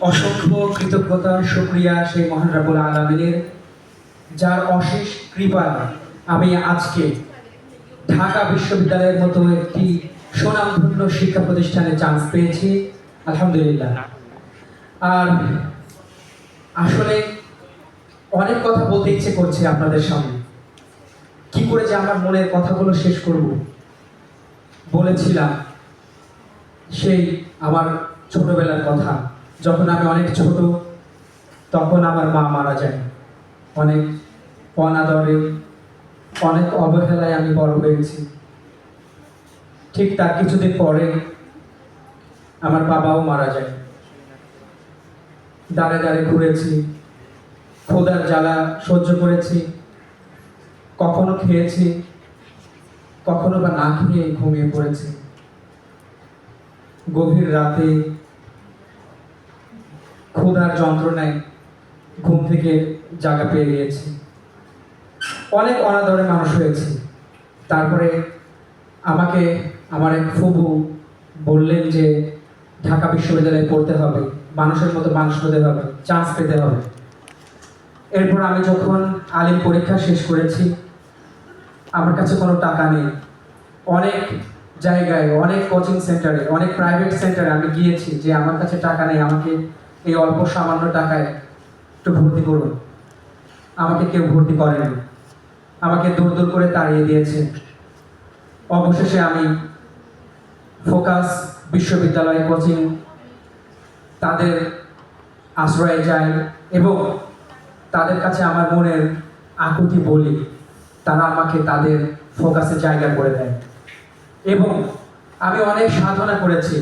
অসংখ্য কৃতজ্ঞতা শুকরিয়া সেই মহান রাব্বুল আলামিনের, যার অশেষ কৃপায় আমি আজকে ঢাকা বিশ্ববিদ্যালয়ের মতো একটি সুনামধন্য শিক্ষা প্রতিষ্ঠানে চান্স পেয়েছি। আলহামদুলিল্লাহ। আর আসলে অনেক কথা বলতে ইচ্ছে করছে আপনাদের সামনে, কি করে যে আমার মনের কথাগুলো শেষ করব। বলেছিলাম সেই আমার ছোটবেলার কথা, যখন আমি অনেক ছোট তখন আমার মা মারা যায়। অনেক অনাদরে, অনেক অবহেলায় আমি বড় হয়েছি। ঠিক তার কিছুদিন পরে আমার বাবাও মারা যায়। দাঁড়ে দাঁড়ে ঘুরেছি, ক্ষুধার জ্বালা সহ্য করেছি, কখনো খেয়েছি, কখনো বা না খেয়ে ঘুমিয়ে পড়েছি। গভীর রাতে ক্ষুধার যন্ত্রণায় ঘুম থেকে জাগা পেয়ে গিয়েছি। অনেক অনাদরে মানুষ হয়েছে। তারপরে আমাকে আমার এক ফুফু বললেন যে ঢাকা বিশ্ববিদ্যালয়ে পড়তে হবে, মানুষের মতো মানুষ হতে হবে, চান্স পেতে হবে। এরপর আমি যখন আলিম পরীক্ষা শেষ করেছি, আমার কাছে কোনো টাকা নেই। অনেক জায়গায়, অনেক কোচিং সেন্টারে, অনেক প্রাইভেট সেন্টারে আমি গিয়েছি যে আমার কাছে টাকা নেই, আমাকে এই অল্প সামান্য টাকায় একটু ভর্তি করুন। আমাকে কেউ ভর্তি করেনি, আমাকে দূর দূর করে তাড়িয়ে দিয়েছে। অবশেষে আমি ফোকাস বিশ্ববিদ্যালয় কোচিং তাদের আশ্রয়ে যাই এবং তাদের কাছে আমার মনের আকুতি বলি। তারা আমাকে তাদের ফোকাসে জায়গা করে দেয় এবং আমি অনেক সাধনা করেছি,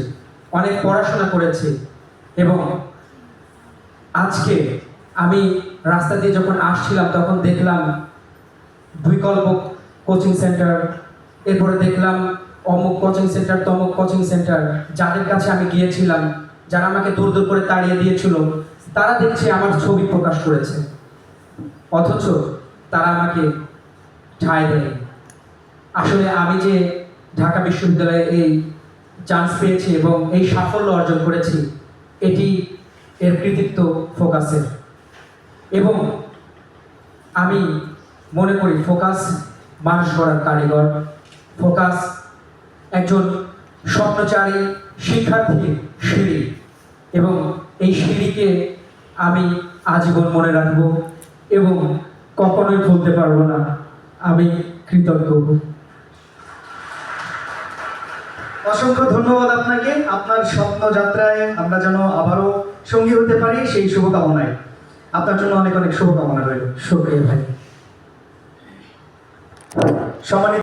অনেক পড়াশোনা করেছি এবং আজকে আমি রাস্তা দিয়ে যখন আসছিলাম তখন দেখলাম বিকল্প কোচিং সেন্টার, এরপরে দেখলাম অমুক কোচিং সেন্টার, তমুক কোচিং সেন্টার। যাদের কাছে আমি গিয়েছিলাম, যারা আমাকে দূর দূর করে তাড়িয়ে দিয়েছিল, তারা দেখছে আমার ছবি প্রকাশ করেছে, অথচ তারা আমাকে ঠাঁই দেয়। আসলে আমি যে ঢাকা বিশ্ববিদ্যালয়ে এই চান্স পেয়েছি এবং এই সাফল্য অর্জন করেছি, এটি এর কৃতিত্ব ফোকাসের। এবং আমি মনে করি ফোকাস মানুষ গড়ার কারিগর। ফোকাস একজন স্বপ্নচারী শিক্ষার্থী সিঁড়ি এবং এই সিঁড়িকে আমি আজীবন মনে রাখব এবং কখনোই ভুলতে পারবো না। আমি কৃতজ্ঞ। অসংখ্য ধন্যবাদ আপনাকে। আপনার স্বপ্ন যাত্রায় আমরা যেন আবারও সঙ্গী হতে পারি সেই শুভকামনায়। আপনার জন্য অনেক অনেক শুভকামনা রইল। শুক্রিয়া ভাই। সম্মানিত